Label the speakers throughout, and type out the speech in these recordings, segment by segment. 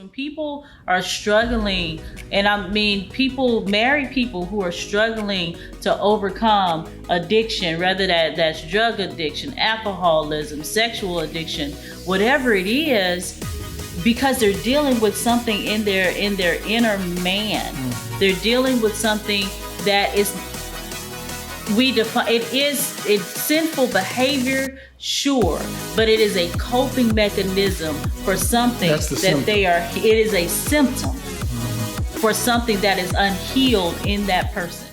Speaker 1: when people are struggling, and I mean married people who are struggling to overcome addiction, whether that's drug addiction, alcoholism, sexual addiction, whatever it is, because they're dealing with something in their inner man. They're dealing with something that is, we define it's sinful behavior, sure, but it is a coping mechanism for something that they are. It is a symptom for something that is unhealed in that person.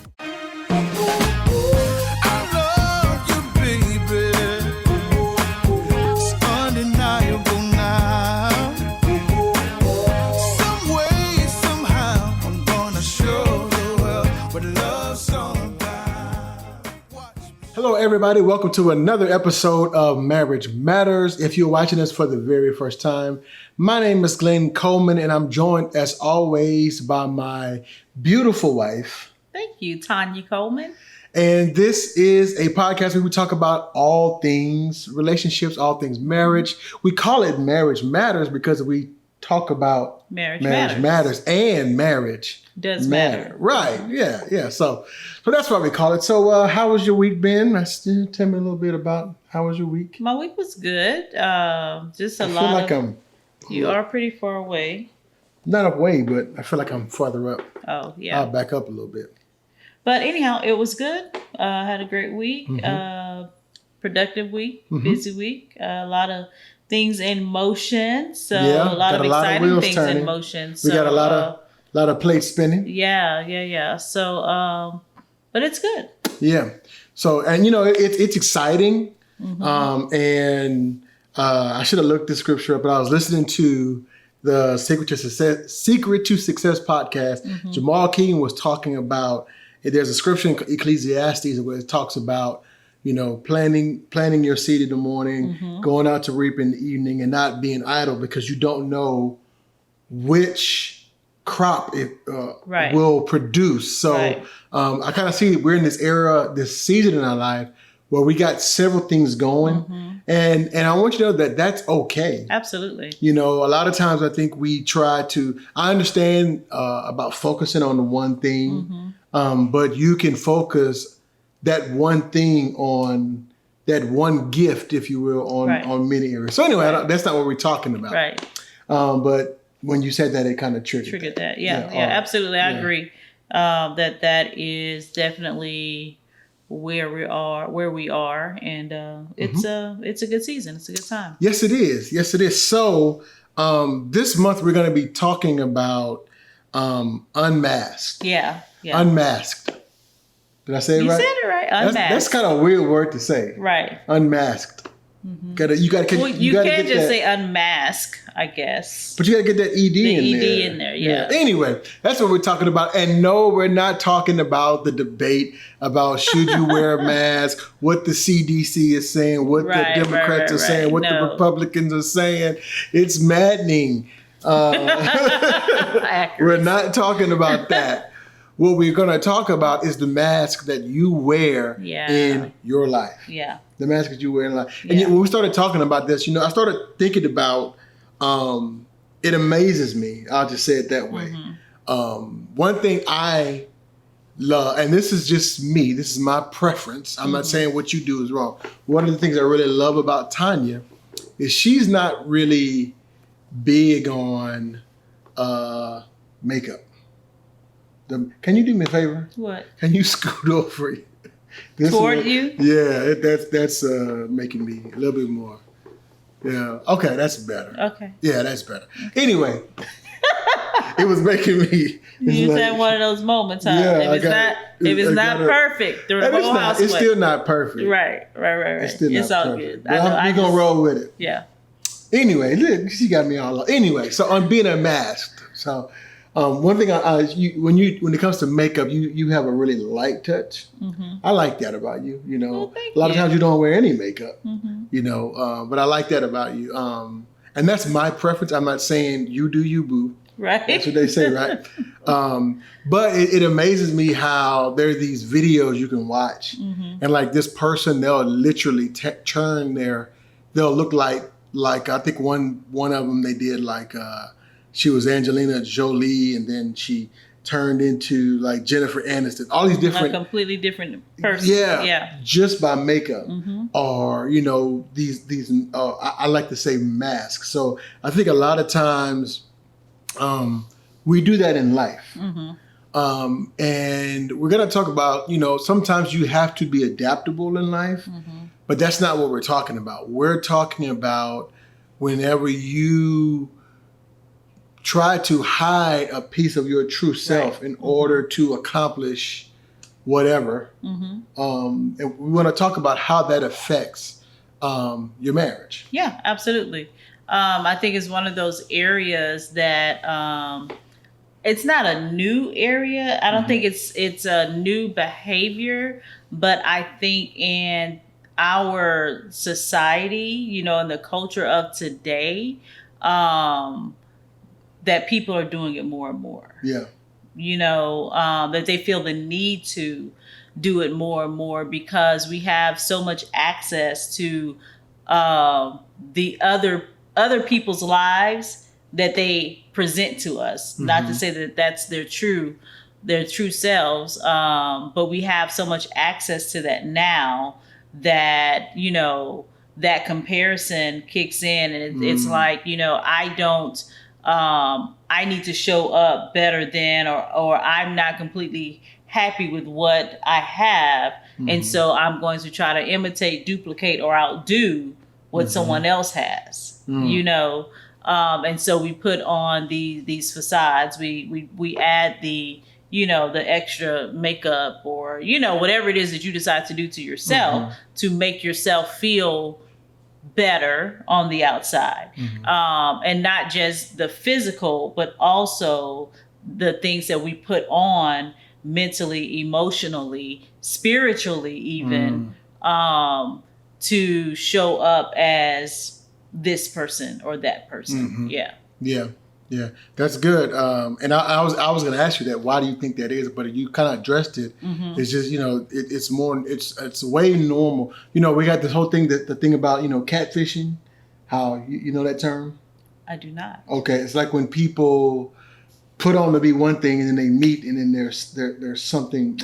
Speaker 2: Hello, everybody. Welcome to another episode of Marriage Matters. If you're watching this for the very first time, my name is Glenn Coleman, and I'm joined, as always, by my beautiful wife.
Speaker 1: Thank you, Tynia Coleman.
Speaker 2: And this is a podcast where we talk about all things relationships, all things marriage. We call it Marriage Matters because we talk about
Speaker 1: marriage
Speaker 2: matters and marriage
Speaker 1: does matter.
Speaker 2: Right. Yeah. So that's why we call it. So how was your week been? Tell me a little bit about how was your week?
Speaker 1: My week was good. Just a lot.
Speaker 2: I feel like
Speaker 1: you are pretty far away.
Speaker 2: Not away, but I feel like I'm farther up.
Speaker 1: Oh, yeah.
Speaker 2: I'll back up a little bit.
Speaker 1: But anyhow, it was good. Had a great week. Productive week. Busy week. A lot of things in motion. So a lot of exciting things turning. In motion. So
Speaker 2: we got a lot of plates spinning.
Speaker 1: Yeah. So, but it's good.
Speaker 2: Yeah. So, and it's exciting. And I should have looked the scripture up, but I was listening to the Secret to Success podcast. Jamal King was talking about, there's a scripture in Ecclesiastes where it talks about, planting your seed in the morning, going out to reap in the evening, and not being idle because you don't know which crop it will produce. So I kind of see we're in this era, this season in our life where we got several things going, and I want you to know that that's okay.
Speaker 1: Absolutely.
Speaker 2: A lot of times I think we try to. I understand about focusing on the one thing, but you can focus that one thing on that one gift, if you will, on many areas. So anyway, that's not what we're talking about.
Speaker 1: Right.
Speaker 2: But when you said that, it kind of triggered
Speaker 1: that. Yeah, absolutely. I agree. That is definitely where we are, and it's a good season. It's a good time.
Speaker 2: Yes, it is. So this month we're going to be talking about Unmasked.
Speaker 1: Yeah.
Speaker 2: Unmasked. Did I say it right?
Speaker 1: You said it right. Unmasked.
Speaker 2: That's kind of a weird word to say.
Speaker 1: Right.
Speaker 2: Unmasked. You can't
Speaker 1: just say unmask, I guess.
Speaker 2: But you got to get that ED
Speaker 1: in there. Yeah.
Speaker 2: Anyway, that's what we're talking about. And no, we're not talking about the debate about should you wear a mask, what the CDC is saying, what the Democrats are saying, what the Republicans are saying. It's maddening. We're not talking about that. What we're going to talk about is the mask that you wear in your life.
Speaker 1: Yeah.
Speaker 2: The mask that you wear in life. And when we started talking about this, I started thinking about, it amazes me. I'll just say it that way. One thing I love, and this is just me, this is my preference. I'm not saying what you do is wrong. One of the things I really love about Tynia is she's not really big on makeup. Can you do me a favor?
Speaker 1: What?
Speaker 2: Can you scoot over
Speaker 1: toward you?
Speaker 2: Yeah, that's making me a little bit more. Yeah. Okay, that's better.
Speaker 1: Okay.
Speaker 2: Yeah, that's better. Anyway, it was making me.
Speaker 1: You had one of those moments, huh?
Speaker 2: Yeah,
Speaker 1: if it's not perfect, the whole house.
Speaker 2: It's still not perfect.
Speaker 1: Right.
Speaker 2: It's still not
Speaker 1: all
Speaker 2: perfect.
Speaker 1: good.
Speaker 2: We're gonna roll with it.
Speaker 1: Yeah.
Speaker 2: Anyway, look, she got me all. Anyway, so I'm being unmasked. So. One thing when it comes to makeup, you have a really light touch. I like that about you.
Speaker 1: Well,
Speaker 2: a lot of times you don't wear any makeup. But I like that about you. And that's my preference. I'm not saying you do you, boo.
Speaker 1: Right.
Speaker 2: That's what they say, right? But it amazes me how there are these videos you can watch, and like this person, they'll literally they'll look like I think one of them they did like. she was Angelina Jolie, and then she turned into like Jennifer Aniston. All these different,
Speaker 1: a completely different person.
Speaker 2: Yeah, just by makeup, or these. I like to say masks. So I think a lot of times we do that in life. And we're going to talk about, sometimes you have to be adaptable in life, but that's not what we're talking about. We're talking about whenever you try to hide a piece of your true self in order to accomplish whatever. And we want to talk about how that affects your marriage.
Speaker 1: Yeah, absolutely. I think it's one of those areas that it's not a new area. I don't think it's a new behavior, but I think in our society, in the culture of today, that people are doing it more and more.
Speaker 2: Yeah.
Speaker 1: That they feel the need to do it more and more because we have so much access to the other people's lives that they present to us. Not to say that that's their true selves, but we have so much access to that now that that comparison kicks in, and it's like I need to show up better than, or I'm not completely happy with what I have, and so I'm going to try to imitate, duplicate, or outdo what someone else has. And so we put on these facades. We add the extra makeup or whatever it is that you decide to do to yourself to make yourself feel better on the outside, and not just the physical, but also the things that we put on mentally, emotionally, spiritually, even to show up as this person or that person.
Speaker 2: Yeah, that's good. And I was going to ask you that. Why do you think that is? But you kind of addressed it. It's just it's more. It's way normal. We got this whole thing the thing about catfishing. How you know that term?
Speaker 1: I do not.
Speaker 2: Okay, it's like when people put on to be one thing and then they meet and then there's something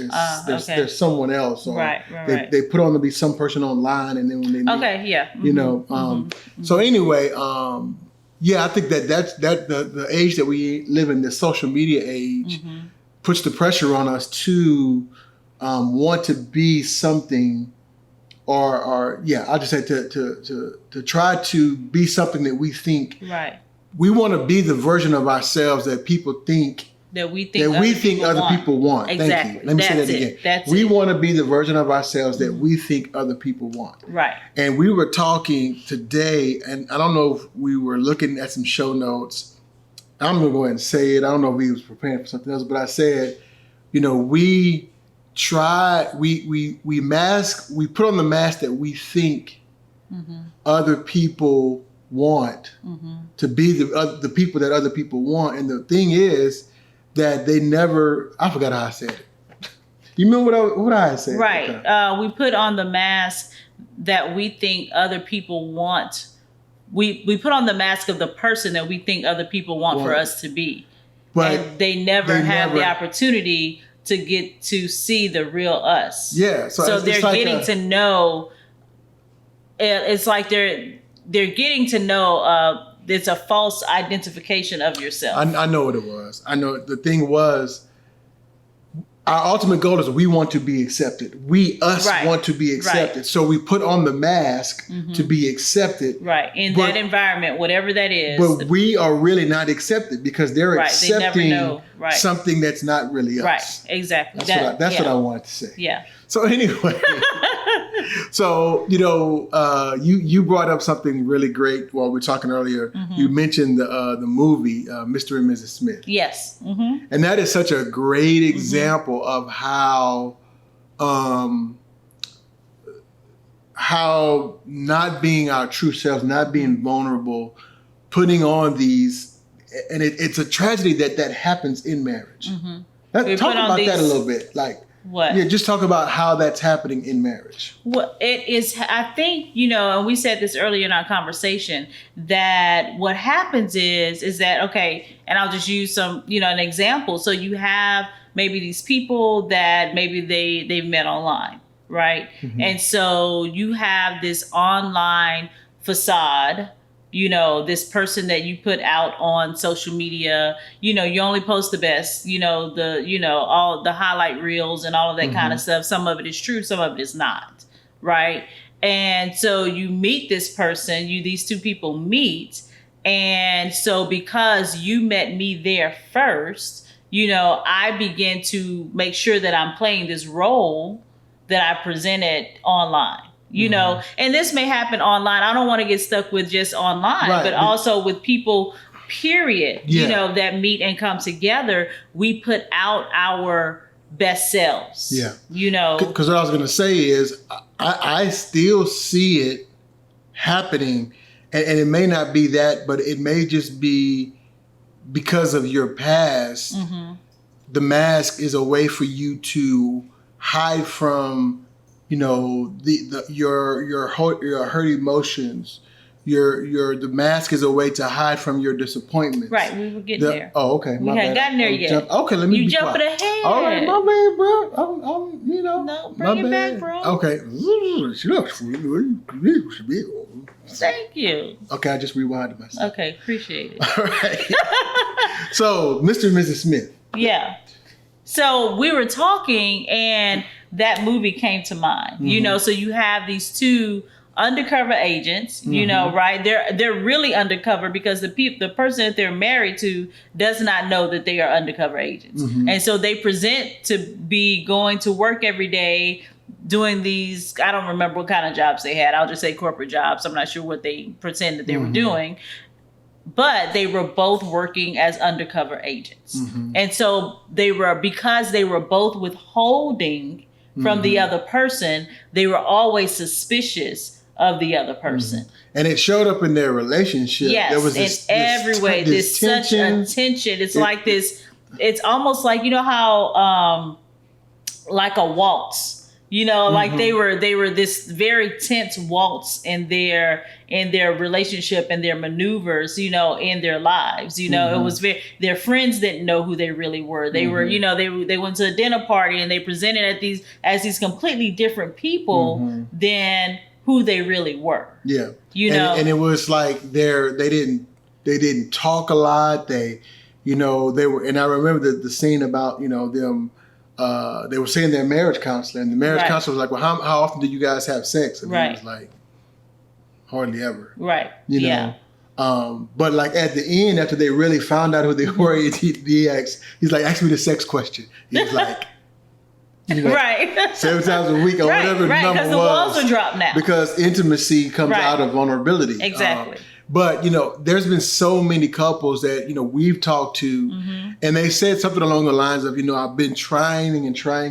Speaker 2: there's someone else, or they put on to be some person online and then when they meet, So anyway, I think that's the age that we live in, the social media age, puts the pressure on us to want to be something, or I'll just say to try to be something that we think. Right. We want to be the version of ourselves that people think
Speaker 1: that we think
Speaker 2: other people want.
Speaker 1: Exactly.
Speaker 2: Thank you. Let me say that again. We want to be the version of ourselves that we think other people want.
Speaker 1: Right.
Speaker 2: And we were talking today, and I don't know if we were looking at some show notes. I'm going to go ahead and say it. I don't know if we was preparing for something else, but I said, we put on the mask that we think other people want to be the people that other people want. And the thing is that they never, I forgot how I said it. You remember what I said?
Speaker 1: Right. We put on the mask that we think other people want. We put on the mask of the person that we think other people want for us to be. But and they never have the opportunity to get to see the real us.
Speaker 2: Yeah.
Speaker 1: So they're like getting to know, it's like they're getting to know it's a false identification of yourself.
Speaker 2: I know what it was. I know the thing was, our ultimate goal is we want to be accepted. We want to be accepted. Right. So we put on the mask to be accepted.
Speaker 1: Right. In that environment, whatever that is.
Speaker 2: But we are really not accepted because they're accepting something that's not really us.
Speaker 1: Right. Exactly.
Speaker 2: That's what I wanted to say.
Speaker 1: Yeah.
Speaker 2: So anyway, you brought up something really great while we were talking earlier. You mentioned the movie Mr. and Mrs. Smith.
Speaker 1: Yes.
Speaker 2: And that is such a great example of how not being our true selves, not being vulnerable, putting on these, and it's a tragedy that happens in marriage. Talk about that a little bit, like.
Speaker 1: What?
Speaker 2: Yeah, just talk about how that's happening in marriage.
Speaker 1: Well, it is, I think, and we said this earlier in our conversation, that what happens is that, okay, and I'll just use some, an example. So you have maybe these people that maybe they've met online, right? Mm-hmm. And so you have this online facade, this person that you put out on social media, you only post the best, all the highlight reels and all of that mm-hmm. kind of stuff. Some of it is true, some of it is not, right? And so you meet this person, these two people meet. And so because you met me there first, I begin to make sure that I'm playing this role that I presented online. Mm-hmm. And this may happen online. I don't want to get stuck with just online, right. But also with people, period, that meet and come together. We put out our best selves. Yeah.
Speaker 2: Because what I was going to say is I still see it happening, and it may not be that, but it may just be because of your past. Mm-hmm. The mask is a way for you to hide from your hurt emotions, the mask is a way to hide from your disappointments.
Speaker 1: Right, we were getting there.
Speaker 2: Oh, okay.
Speaker 1: We hadn't gotten there yet.
Speaker 2: Okay, let me.
Speaker 1: You jumping ahead.
Speaker 2: All right, my bad, bro. I'm
Speaker 1: No, bring it back, bro.
Speaker 2: Okay.
Speaker 1: Thank you.
Speaker 2: Okay, I just rewinded myself.
Speaker 1: Okay, appreciate it.
Speaker 2: All right. So, Mr. and Mrs. Smith.
Speaker 1: Yeah. So we were talking, and that movie came to mind. Mm-hmm. So you have these two undercover agents. Mm-hmm. Right? They're really undercover because the person that they're married to does not know that they are undercover agents, mm-hmm. and so they present to be going to work every day, doing these. I don't remember what kind of jobs they had. I'll just say corporate jobs. I'm not sure what they pretended they mm-hmm. were doing. But they were both working as undercover agents. Mm-hmm. And so because they were both withholding from mm-hmm. the other person, they were always suspicious of the other person. Mm-hmm.
Speaker 2: And it showed up in their relationship.
Speaker 1: Yes,
Speaker 2: there was
Speaker 1: in every way. There's such a tension. It's like this, it's almost like, how, like a waltz. Like mm-hmm. they were this very tense waltz in their relationship and their maneuvers, in their lives. Mm-hmm. It was their friends didn't know who they really were. They mm-hmm. were, they went to a dinner party and they presented as these completely different people mm-hmm. than who they really were. Yeah.
Speaker 2: And it was like they didn't talk a lot. They were, and I remember the scene about, them. They were seeing their marriage counselor, and the marriage right. counselor was like, "Well, how often do you guys have sex?" And right. he was like, "Hardly ever."
Speaker 1: Right.
Speaker 2: Yeah. But like at the end, after they really found out who they were, he's like, "Ask me the sex question." He was like,
Speaker 1: right,
Speaker 2: 7 times a week or right, whatever the number was.
Speaker 1: Because the walls are dropped now.
Speaker 2: Because intimacy comes right. out of vulnerability.
Speaker 1: Exactly.
Speaker 2: But, there's been so many couples that, we've talked to mm-hmm. and they said something along the lines of, I've been trying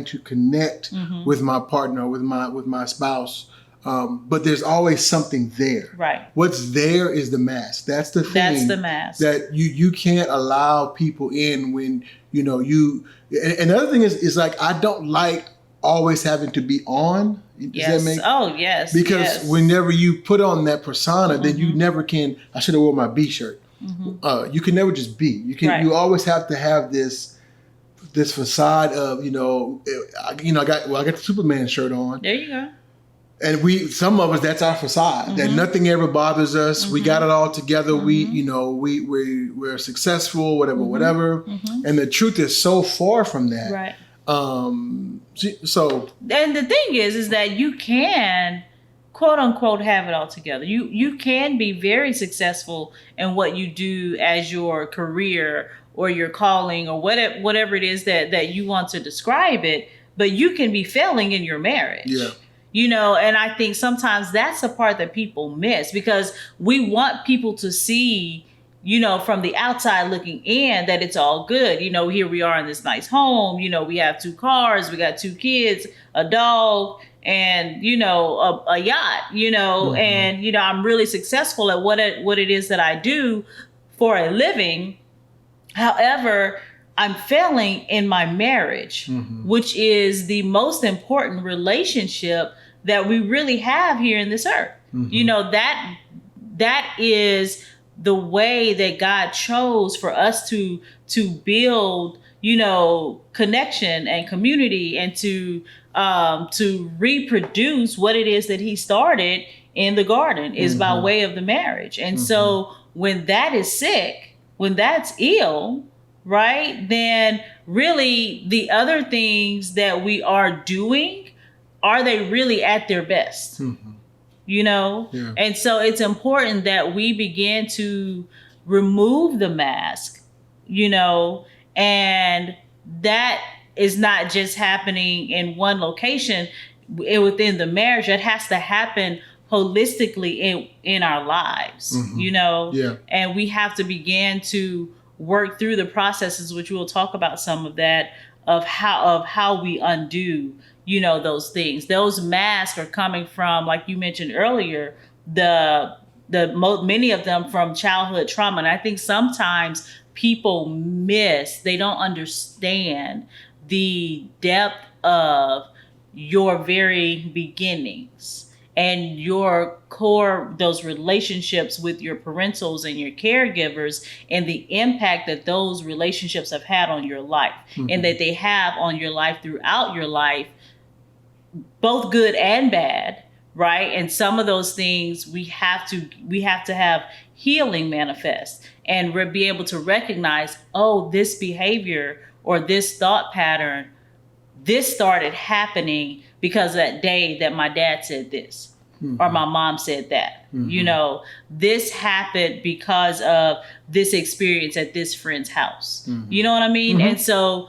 Speaker 2: to connect mm-hmm. with my partner, with my spouse. But there's always something there.
Speaker 1: Right.
Speaker 2: What's there is the mask. That's the thing.
Speaker 1: That's the mask.
Speaker 2: That you can't allow people in when, you. And the other thing is like, I don't like always having to be on.
Speaker 1: Yes. Yes.
Speaker 2: Because whenever you put on that persona, mm-hmm. then you never can. I should have worn my B shirt. Mm-hmm. You can never just be. You can. Right. You always have to have this facade of I got the Superman shirt on.
Speaker 1: There you go.
Speaker 2: And some of us, that's our facade. Mm-hmm. That nothing ever bothers us. Mm-hmm. We got it all together. Mm-hmm. We're successful. Whatever. Mm-hmm. And the truth is so far from that.
Speaker 1: Right.
Speaker 2: So,
Speaker 1: and the thing is that you can, quote unquote, have it all together. You can be very successful in what you do as your career or your calling or whatever it is that you want to describe it, but you can be failing in your marriage.
Speaker 2: Yeah.
Speaker 1: And I think sometimes that's the part that people miss because we want people to see, from the outside looking in that it's all good. Here we are in this nice home. We have 2 cars, we got 2 kids, a dog, and, a yacht, mm-hmm. and, I'm really successful at what it is that I do for a living. However, I'm failing in my marriage, which is the most important relationship that we really have here in this earth. You know, that is the way that God chose for us to build, you know, connection and community, and to reproduce what it is that he started in the garden is by way of the marriage. And so when that is sick, when that's ill, right, then really the other things that we are doing, are they really at their best? You know? Yeah. And so it's important that we begin to remove the mask, you know, and that is not just happening in one location within the marriage. It has to happen holistically in our lives, you know? Yeah. And we have to begin to work through the processes, which we'll talk about some of that, of how we undo, you know, those things. Those masks are coming from, like you mentioned earlier, many of them from childhood trauma. And I think sometimes people they don't understand the depth of your very beginnings and your core, those relationships with your parentals and your caregivers, and the impact that those relationships have had on your life, and that they have on your life throughout your life, both good and bad, right? And some of those things we have to have healing manifest, and be able to recognize, oh, this behavior or this thought pattern, this started happening because of that day that my dad said this, or my mom said that. You know, this happened because of this experience at this friend's house. You know what I mean? And so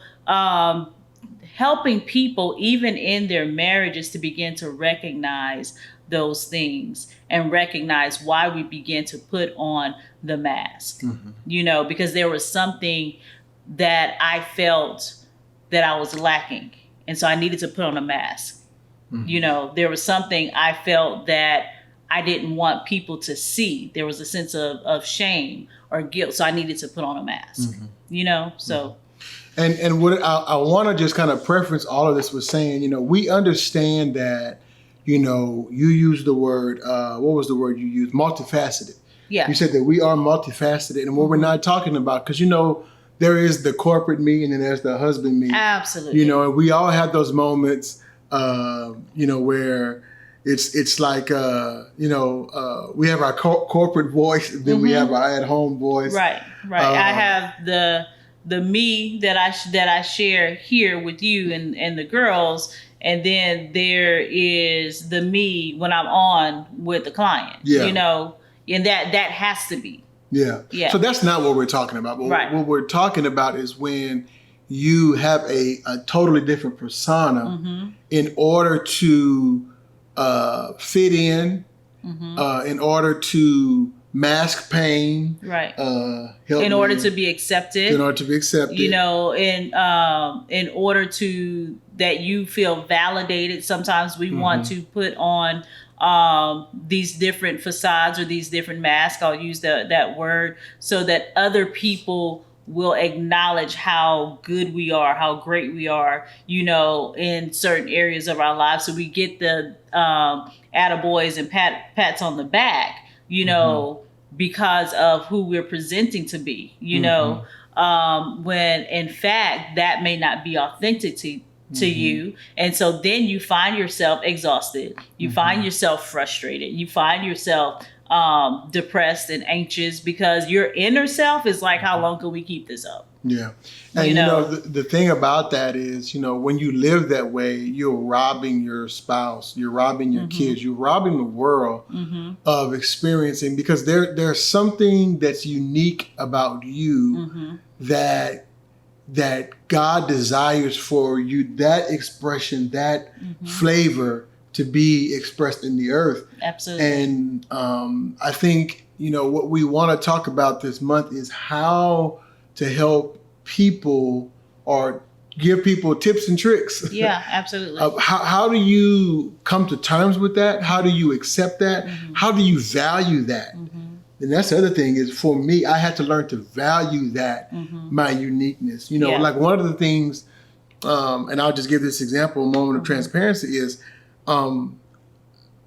Speaker 1: helping people, even in their marriages, to begin to recognize those things and recognize why we begin to put on the mask, you know, because there was something that I felt that I was lacking. And so I needed to put on a mask. You know, there was something I felt that I didn't want people to see. There was a sense of shame or guilt. So I needed to put on a mask, you know, so.
Speaker 2: And what I want to just kind of preference all of this with saying, you know, we understand that, you know, you use the word, what was the word you used? Multifaceted. Yeah. You said that we are multifaceted. And what we're not talking about, because, you know, there is the corporate me and then there's the husband me.
Speaker 1: Absolutely.
Speaker 2: You know, and we all have those moments, you know, where it's like, you know, we have our corporate voice, then we have our at-home voice. Right.
Speaker 1: I have the me that I share here with you and the girls, and then there is the me when I'm on with the client. Yeah. You know, and that has to be.
Speaker 2: Yeah. So that's not what we're talking about. But what we're talking about is when you have a totally different persona in order to fit in order to mask pain,
Speaker 1: right? In order to be accepted, you know, in order to that you feel validated. Sometimes we want to put on these different facades or these different masks. I'll use that word so that other people will acknowledge how good we are, how great we are, you know, in certain areas of our lives. So we get the attaboys and pats on the back, you know, because of who we're presenting to be, you know, when in fact that may not be authentic to you. And so then you find yourself exhausted, you find yourself frustrated, you find yourself depressed and anxious, because your inner self is like, how long can we keep this up?
Speaker 2: Yeah. And you know the thing about that is, you know, when you live that way, you're robbing your spouse, you're robbing your kids, you're robbing the world of experiencing, because there's something that's unique about you that God desires for you, that expression, that flavor to be expressed in the earth.
Speaker 1: Absolutely.
Speaker 2: And I think, you know, what we want to talk about this month is how to help people or give people tips and tricks.
Speaker 1: Yeah, absolutely.
Speaker 2: How do you come to terms with that? How do you accept that? How do you value that? and that's the other thing is for me, I had to learn to value that, my uniqueness. You know, like one of the things, and I'll just give this example, a moment of transparency is, I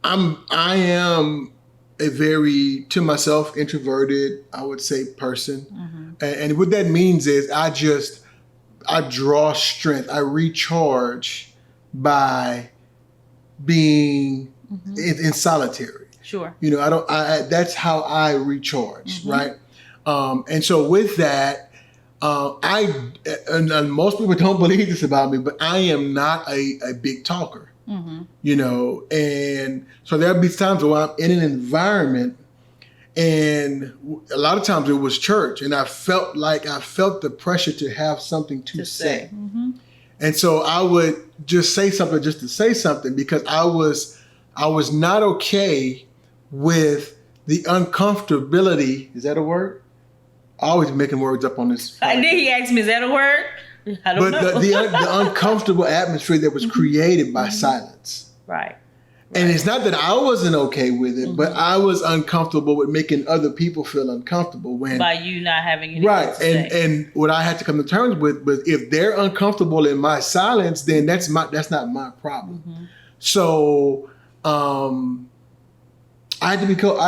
Speaker 2: am a very, to myself, introverted, I would say, person. And what that means is I draw strength. I recharge by being in solitary.
Speaker 1: Sure.
Speaker 2: You know, that's how I recharge, right? And so with that, and most people don't believe this about me, but I am not a big talker. You know, and so there'll be times where I'm in an environment, and a lot of times it was church, and I felt the pressure to have something to say. And so I would just say something just to say something, because I was not okay with the uncomfortability. Is that a word? I always making words up on this.
Speaker 1: I did. He asked me, is that a word? I don't know.
Speaker 2: But the uncomfortable atmosphere that was created by silence.
Speaker 1: Right.
Speaker 2: And it's not that I wasn't okay with it, but I was uncomfortable with making other people feel uncomfortable by
Speaker 1: you not having anything to say.
Speaker 2: And what I had to come to terms with, but if they're uncomfortable in my silence, then that's not my problem. So I had to become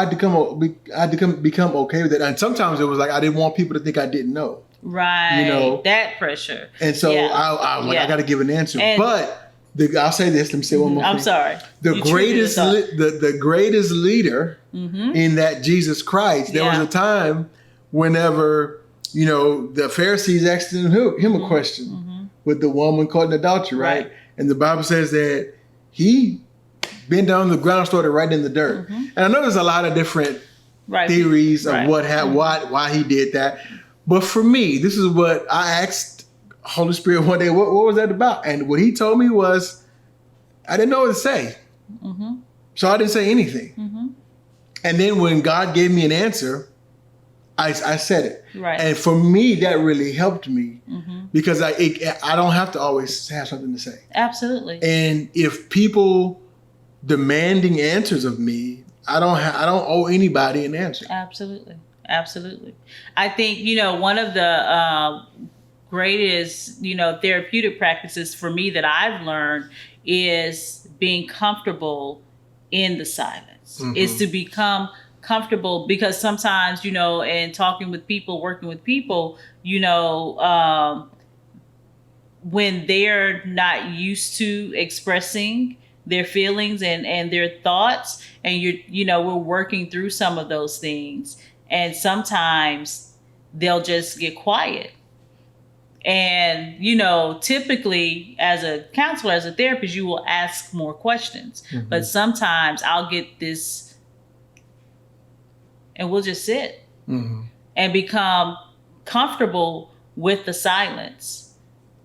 Speaker 2: okay with it. And sometimes it was like I didn't want people to think I didn't know.
Speaker 1: Right.
Speaker 2: You know,
Speaker 1: that pressure.
Speaker 2: And so I got to give an answer. But I'll say this. Let me say one more thing.
Speaker 1: I'm sorry.
Speaker 2: The greatest leader in that Jesus Christ. There was a time whenever, you know, the Pharisees asked him a question with the woman caught in adultery, right? And the Bible says that he bent down on the ground, started writing in the dirt. And I know there's a lot of different theories of why he did that. But for me, this is what I asked Holy Spirit one day, what was that about? And what he told me was, I didn't know what to say. So I didn't say anything. And then when God gave me an answer, I said it. Right. And for me, that really helped me because I don't have to always have something to say.
Speaker 1: Absolutely.
Speaker 2: And if people demanding answers of me, I don't owe anybody an answer.
Speaker 1: Absolutely. Absolutely. I think, you know, one of the greatest, you know, therapeutic practices for me that I've learned is being comfortable in the silence. Is to become comfortable, because sometimes, you know, in talking with people, working with people, you know, when they're not used to expressing their feelings and their thoughts, and we're working through some of those things. And sometimes they'll just get quiet. And, you know, typically as a counselor, as a therapist, you will ask more questions. But sometimes I'll get this and we'll just sit and become comfortable with the silence.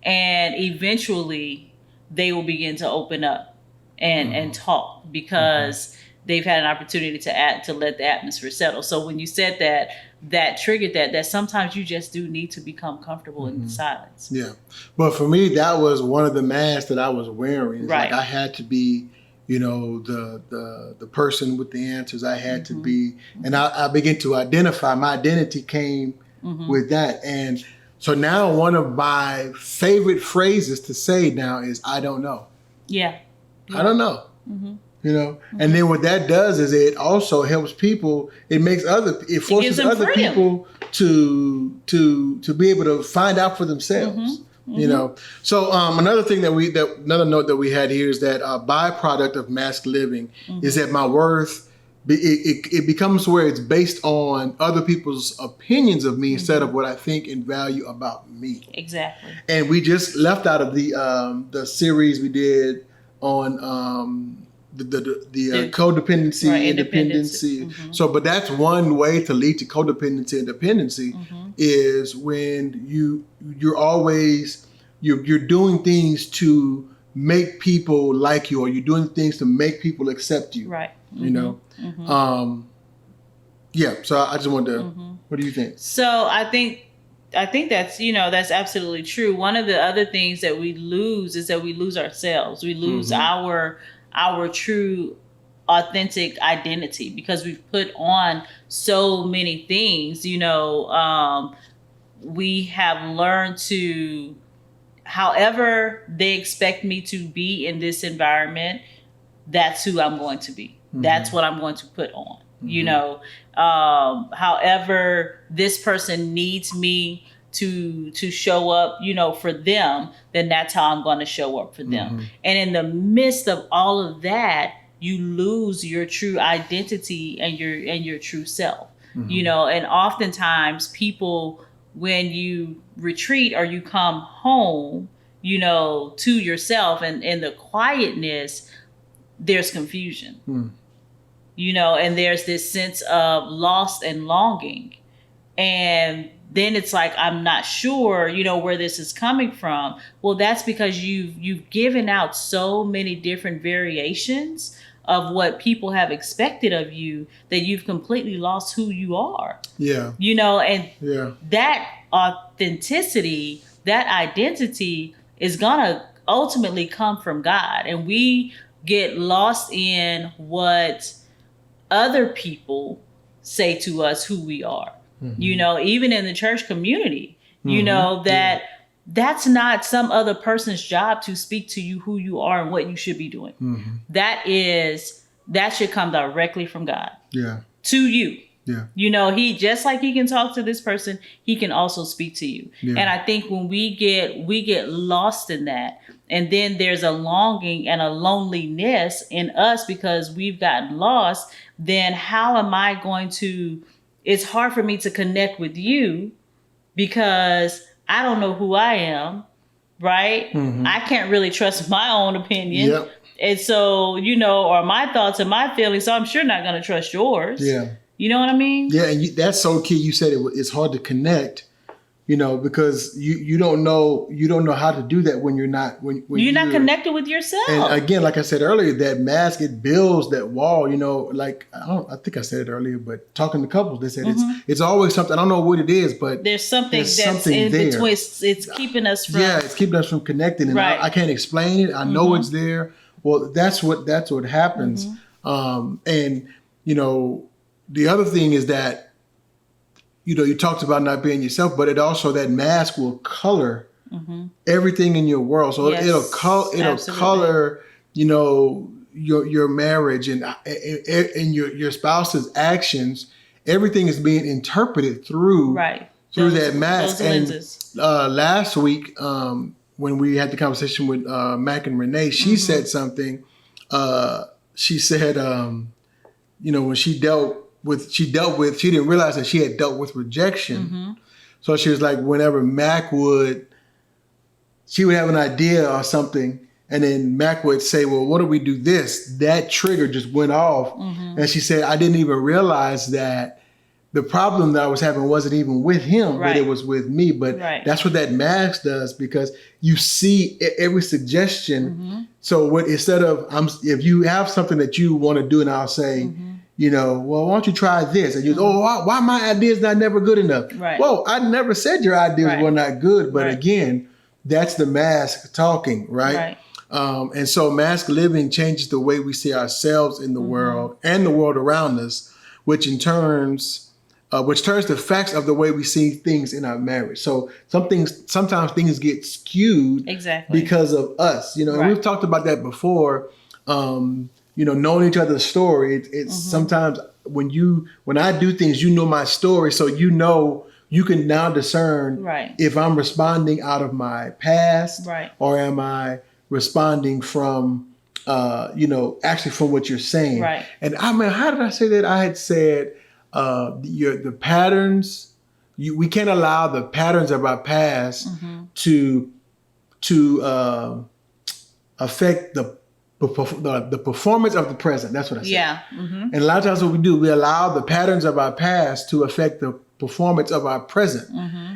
Speaker 1: And eventually they will begin to open up and talk, because they've had an opportunity to let the atmosphere settle. So when you said that triggered that sometimes you just do need to become comfortable in the silence. Yeah.
Speaker 2: But for me, that was one of the masks that I was wearing. It's like I had to be, you know, the person with the answers. I had to be, and I began to identify, my identity came with that. And so now one of my favorite phrases to say now is, I don't know.
Speaker 1: Yeah.
Speaker 2: I don't know. You know, and then what that does is it also helps people. It forces other people to be able to find out for themselves. You know, so another note that we had here is that a byproduct of masked living is that my worth it becomes where it's based on other people's opinions of me instead of what I think and value about me.
Speaker 1: Exactly.
Speaker 2: And we just left out of the series we did on the codependency and dependency. So, but that's one way to lead to codependency and dependency is when you're doing things to make people like you, or you're doing things to make people accept you. Right. You know? Yeah. So I just wanted to, what do you think?
Speaker 1: So I think that's, you know, that's absolutely true. One of the other things that we lose is that we lose ourselves. We lose our true authentic identity, because we've put on so many things. We have learned to, however they expect me to be in this environment, that's who I'm going to be. That's what I'm going to put on. However this person needs me to show up, for them, then that's how I'm going to show up for them. And in the midst of all of that, you lose your true identity and your true self. And oftentimes people, when you retreat or you come home, to yourself and in the quietness, there's confusion. And there's this sense of loss and longing. And then it's like, I'm not sure, where this is coming from. Well, that's because you've given out so many different variations of what people have expected of you that you've completely lost who you are.
Speaker 2: Yeah.
Speaker 1: That authenticity, that identity is gonna ultimately come from God. And we get lost in what other people say to us who we are. Even in the church community, that's not some other person's job to speak to you who you are and what you should be doing. That should come directly from God. To you. He, just like he can talk to this person, he can also speak to you. And I think when we get lost in that, and then there's a longing and a loneliness in us because we've gotten lost, then how am I going to, it's hard for me to connect with you because I don't know who I am, right? I can't really trust my own opinion. And so, or my thoughts and my feelings, so I'm sure not going to trust yours. You know what I mean?
Speaker 2: Yeah, and that's so key. You said it's hard to connect, because you don't know how to do that when you're not you're
Speaker 1: not connected with yourself.
Speaker 2: And again, like I said earlier, that mask, it builds that wall. Like I think I said it earlier, but talking to couples, they said it's always something. I don't know what it is, but
Speaker 1: there's something in
Speaker 2: there.
Speaker 1: between. It's keeping us from.
Speaker 2: Yeah, it's keeping us from connecting, and I can't explain it. I know it's there. Well, that's what happens. And the other thing is that, you talked about not being yourself, but it also, that mask will color everything in your world. So it'll color, your marriage and your spouse's actions. Everything is being interpreted through that mask.
Speaker 1: Those
Speaker 2: and last week, when we had the conversation with Mac and Renee, she said something. She said, when she didn't realize that she had dealt with rejection. So she was like, whenever she would have an idea or something, and then Mac would say, well, what do we do this? That trigger just went off. And she said, I didn't even realize that the problem that I was having wasn't even with him, but it was with me. But that's what that mask does, because you see every suggestion. So instead of, if you have something that you want to do, and I'll say, well, why don't you try this? And you why my idea's not never good enough? Well, I never said your ideas were not good, but again, that's the mask talking, right? And so mask living changes the way we see ourselves in the world and the world around us, which turns the facts of the way we see things in our marriage. So sometimes things get skewed because of us, and we've talked about that before. Knowing each other's story, it's sometimes when I do things, my story. So, you can now discern if I'm responding out of my past or am I responding from, actually from what you're saying. And how did I say that? I had said, the patterns, we can't allow the patterns of our past to affect the performance of the present. That's what I said. And a lot of times what we do, we allow the patterns of our past to affect the performance of our present.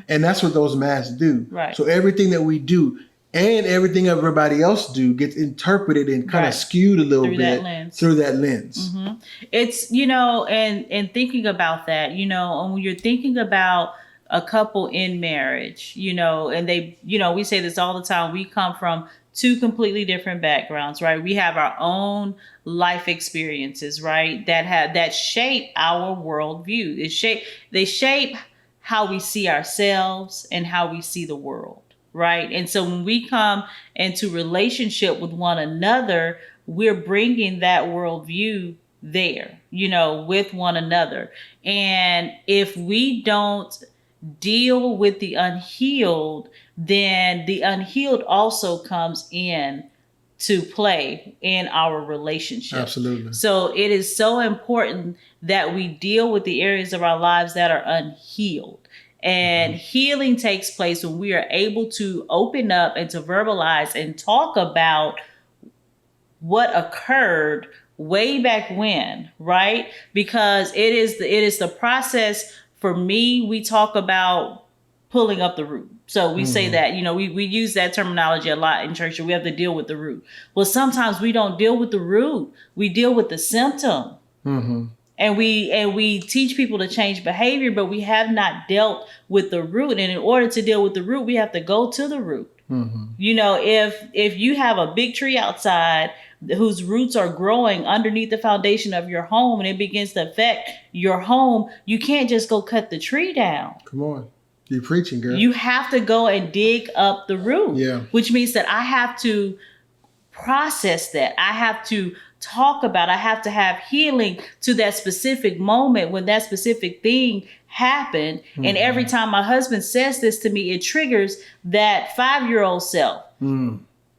Speaker 2: And that's what those masks do. So everything that we do and everything everybody else do gets interpreted and kind of skewed a little bit through that lens.
Speaker 1: It's, and thinking about that, and when you're thinking about a couple in marriage, and they, we say this all the time. We come from two completely different backgrounds, right? We have our own life experiences, right? That shape our worldview. They shape how we see ourselves and how we see the world, right? And so when we come into relationship with one another, we're bringing that worldview there, with one another. And if we don't deal with the unhealed, then the unhealed also comes in to play in our relationship.
Speaker 2: Absolutely.
Speaker 1: So it is so important that we deal with the areas of our lives that are unhealed. And healing takes place when we are able to open up and to verbalize and talk about what occurred way back when, right? Because it is the process. For me, we talk about pulling up the root. So we say that, we use that terminology a lot in church. We have to deal with the root. Well, sometimes we don't deal with the root. We deal with the symptom. And we teach people to change behavior, but we have not dealt with the root. And in order to deal with the root, we have to go to the root. If you have a big tree outside whose roots are growing underneath the foundation of your home and it begins to affect your home, you can't just go cut the tree down.
Speaker 2: Come on. You're preaching, girl.
Speaker 1: You have to go and dig up the root.
Speaker 2: Yeah.
Speaker 1: Which means that I have to process that. I have to talk about, I have to have healing to that specific moment when that specific thing happened. And every time my husband says this to me, it triggers that 5-year-old self.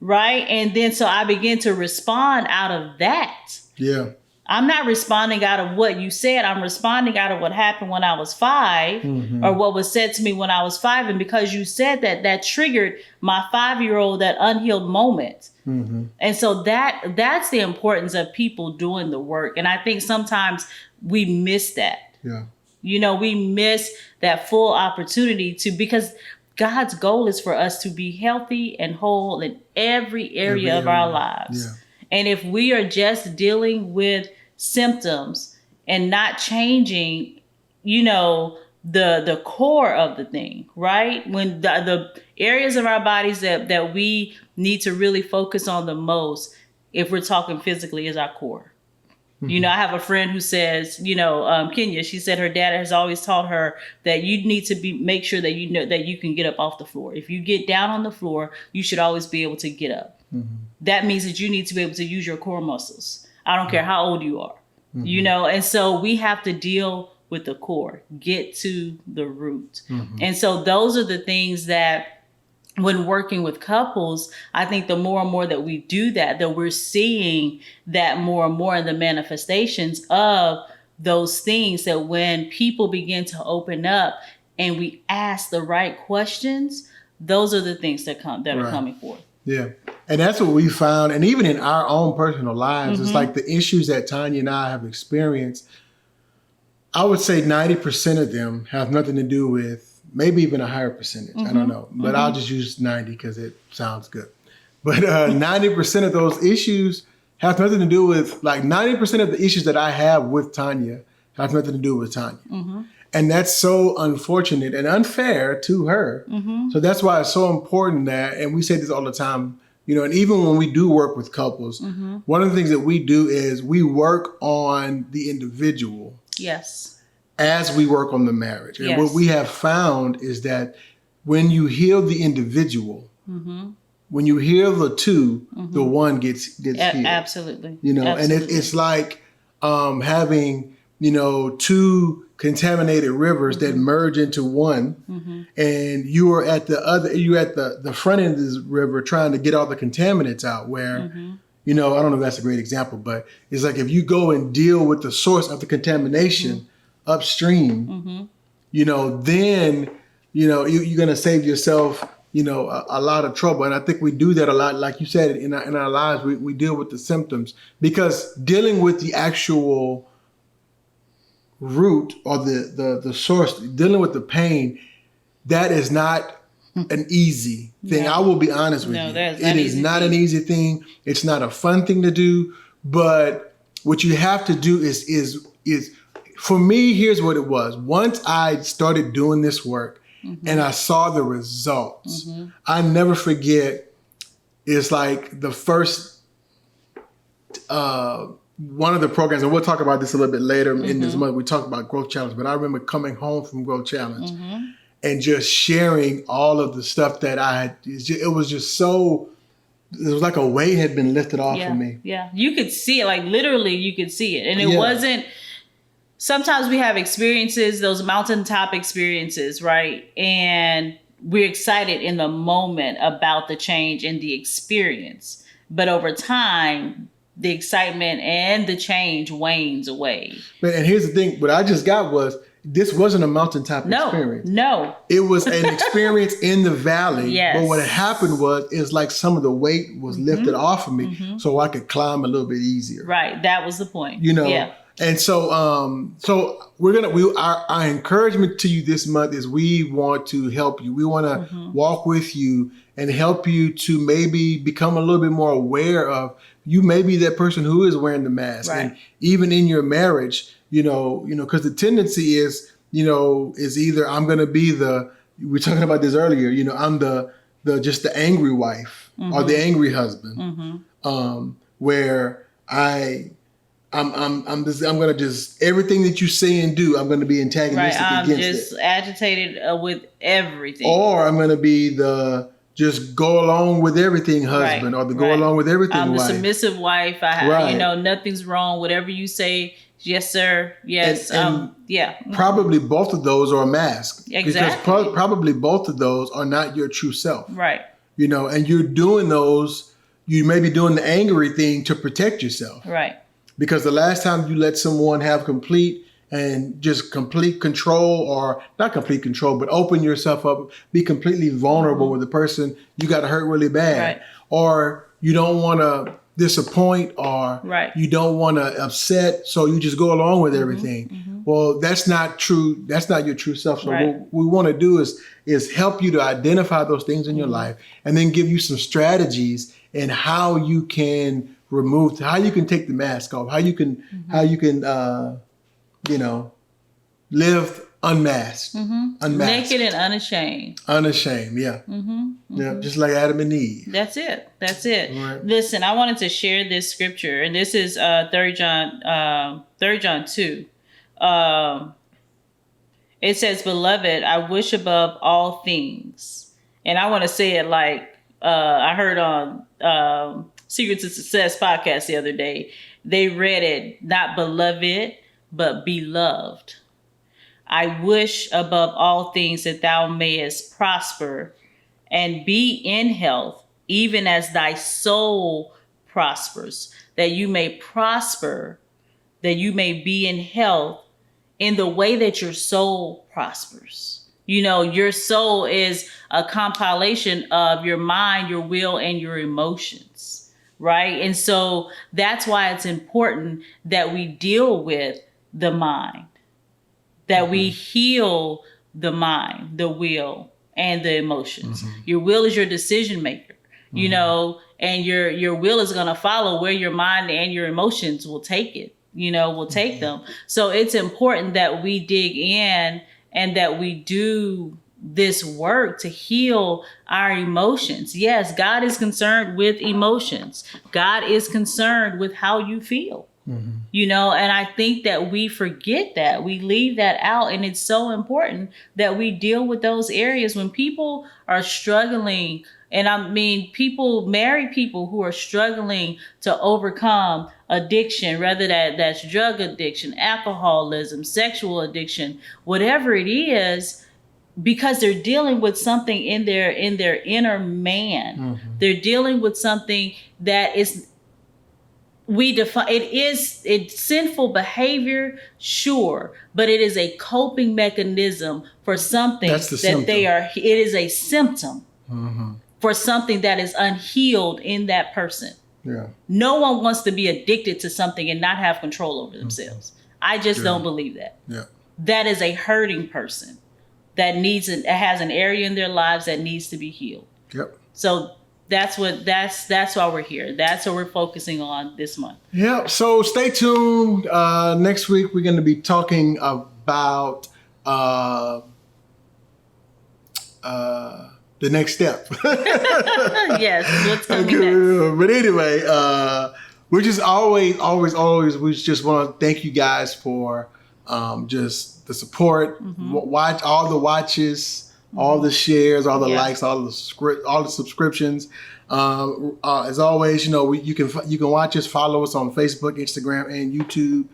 Speaker 1: Right? And then so I begin to respond out of that.
Speaker 2: Yeah.
Speaker 1: I'm not responding out of what you said. I'm responding out of what happened when I was 5 or what was said to me when I was 5. And because you said that, that triggered my 5-year-old, that unhealed moment. And so that's the importance of people doing the work. And I think sometimes we miss that.
Speaker 2: Yeah.
Speaker 1: We miss that full opportunity because God's goal is for us to be healthy and whole in every area of our lives.
Speaker 2: Yeah.
Speaker 1: And if we are just dealing with symptoms and not changing, the core of the thing, right? When the areas of our bodies that we need to really focus on the most, if we're talking physically, is our core. I have a friend who says, Kenya, she said her dad has always taught her that you need to make sure that that you can get up off the floor. If you get down on the floor, you should always be able to get up. That means that you need to be able to use your core muscles. I don't care how old you are, and so we have to deal with the core, get to the root. And so those are the things that when working with couples, I think the more and more that we do that we're seeing that more and more in the manifestations of those things, that when people begin to open up and we ask the right questions, those are the things that are coming forth.
Speaker 2: Yeah. And that's what we found. And even in our own personal lives, it's like the issues that Tynia and I have experienced, I would say 90% of them have nothing to do with, maybe even a higher percentage. I don't know. But I'll just use 90 because it sounds good. But 90% of those issues have nothing to do with, 90% of the issues that I have with Tynia have nothing to do with Tynia. And that's so unfortunate and unfair to her. So that's why it's so important that, and we say this all the time, and even when we do work with couples, one of the things that we do is we work on the individual.
Speaker 1: Yes.
Speaker 2: As we work on the marriage. And what we have found is that when you heal the individual, when you heal the two, the one gets healed.
Speaker 1: Absolutely.
Speaker 2: Absolutely. And it's like having, two contaminated rivers that merge into one, and you're at the front end of this river trying to get all the contaminants out where, I don't know if that's a great example, but it's like if you go and deal with the source of the contamination upstream, then, you're going to save yourself, a lot of trouble. And I think we do that a lot. Like you said, in our lives, we deal with the symptoms, because dealing with the actual root or the source, dealing with the pain, that is not an easy thing. I will be honest with you. It is not an easy thing. It's not a fun thing to do. But what you have to do is for me, here's what it was. Once I started doing this work and I saw the results, I never forget. It's like the first one of the programs, and we'll talk about this a little bit later in this month. We talk about Growth Challenge, but I remember coming home from Growth Challenge and just sharing all of the stuff that I had. It was just so. It was like a weight had been lifted off of me.
Speaker 1: Yeah, you could see it, like literally, you could see it, and it wasn't. Sometimes we have experiences, those mountaintop experiences, right? And we're excited in the moment about the change and the experience, but over time, the excitement and the change wanes away.
Speaker 2: And here's the thing: what I just got was. This wasn't a mountaintop experience.
Speaker 1: No.
Speaker 2: It was an experience in the valley.
Speaker 1: Yes.
Speaker 2: But what had happened was like some of the weight was lifted off of me so I could climb a little bit easier.
Speaker 1: Right. That was the point.
Speaker 2: You know?
Speaker 1: Yeah.
Speaker 2: And so our encouragement to you this month is we want to help you. We want to walk with you and help you to maybe become a little bit more aware of you may be that person who is wearing the mask.
Speaker 1: Right.
Speaker 2: And even in your marriage, because the tendency is either I'm going to be we were talking about this earlier, I'm the angry wife or the angry husband, where I'm going to just everything that you say and do, I'm going to be antagonistic against it.
Speaker 1: I'm just agitated with everything.
Speaker 2: Or I'm going to be the just go along with everything husband or the go along with everything
Speaker 1: I'm
Speaker 2: wife.
Speaker 1: the submissive wife. I have, nothing's wrong. Whatever you say, yes, sir. Yes.
Speaker 2: And probably both of those are a mask.
Speaker 1: Exactly.
Speaker 2: Because probably both of those are not your true self.
Speaker 1: Right.
Speaker 2: And you're doing those, you may be doing the angry thing to protect yourself.
Speaker 1: Right.
Speaker 2: Because the last time you let someone have complete control, or not complete control, but open yourself up, be completely vulnerable with the person, you got hurt really bad.
Speaker 1: Right.
Speaker 2: Or you don't want to disappoint, or you don't want to upset, so you just go along with everything. Well, that's not true. That's not your true self. So what we want to do is help you to identify those things in your life, and then give you some strategies and how you can how you can take the mask off, how you can live unmasked,
Speaker 1: naked and unashamed.
Speaker 2: Yeah. Yeah, just like Adam and Eve.
Speaker 1: That's it.
Speaker 2: Right.
Speaker 1: Listen, I wanted to share this scripture, and this is 3 John 2. It says, "Beloved, I wish above all things," and I want to say it like I heard on Secret to Success podcast the other day. They read it not beloved, but beloved. I wish above all things that thou mayest prosper and be in health, even as thy soul prospers, that you may prosper, that you may be in health in the way that your soul prospers. Your soul is a compilation of your mind, your will, and your emotions, right? And so that's why it's important that we deal with the mind, that we heal the mind, the will, and the emotions. Your will is your decision maker, and your will is going to follow where your mind and your emotions will take it, will take them. So it's important that we dig in and that we do this work to heal our emotions. Yes, God is concerned with emotions. God is concerned with how you feel. And I think that we forget that. We leave that out. And it's so important that we deal with those areas when people are struggling. And I mean, married people who are struggling to overcome addiction, whether that's drug addiction, alcoholism, sexual addiction, whatever it is, because they're dealing with something in their inner man. They're dealing with something that is, we define it's sinful behavior, sure, but it is a coping mechanism for something it is a symptom for something that is unhealed in that person.
Speaker 2: Yeah.
Speaker 1: No one wants to be addicted to something and not have control over themselves. I just don't believe that.
Speaker 2: Yeah.
Speaker 1: That is a hurting person that has an area in their lives that needs to be healed.
Speaker 2: Yep.
Speaker 1: So that's why we're here. That's what we're focusing on this month.
Speaker 2: Yep. So stay tuned. Next week we're going to be talking about the next step.
Speaker 1: Yes, what's coming next.
Speaker 2: But anyway, we just always, we just want to thank you guys for just the support, watch all the watches, all the shares, all the likes, all the subscriptions. As always, you can watch us, follow us on Facebook, Instagram, and YouTube.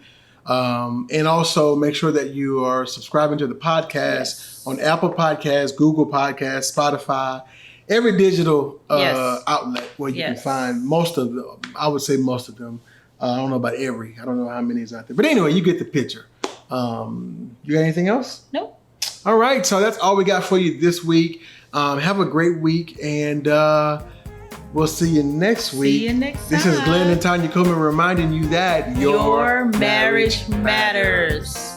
Speaker 2: And also make sure that you are subscribing to the podcast on Apple Podcasts, Google Podcasts, Spotify, every digital outlet where you can find most of them. I would say most of them. I don't know about every. I don't know how many is out there. But anyway, you get the picture. You got anything else?
Speaker 1: Nope.
Speaker 2: All right. So that's all we got for you this week. Have a great week, and we'll see you next week.
Speaker 1: See you next time.
Speaker 2: This is Glenn and Tynia Coleman reminding you that your
Speaker 1: marriage matters.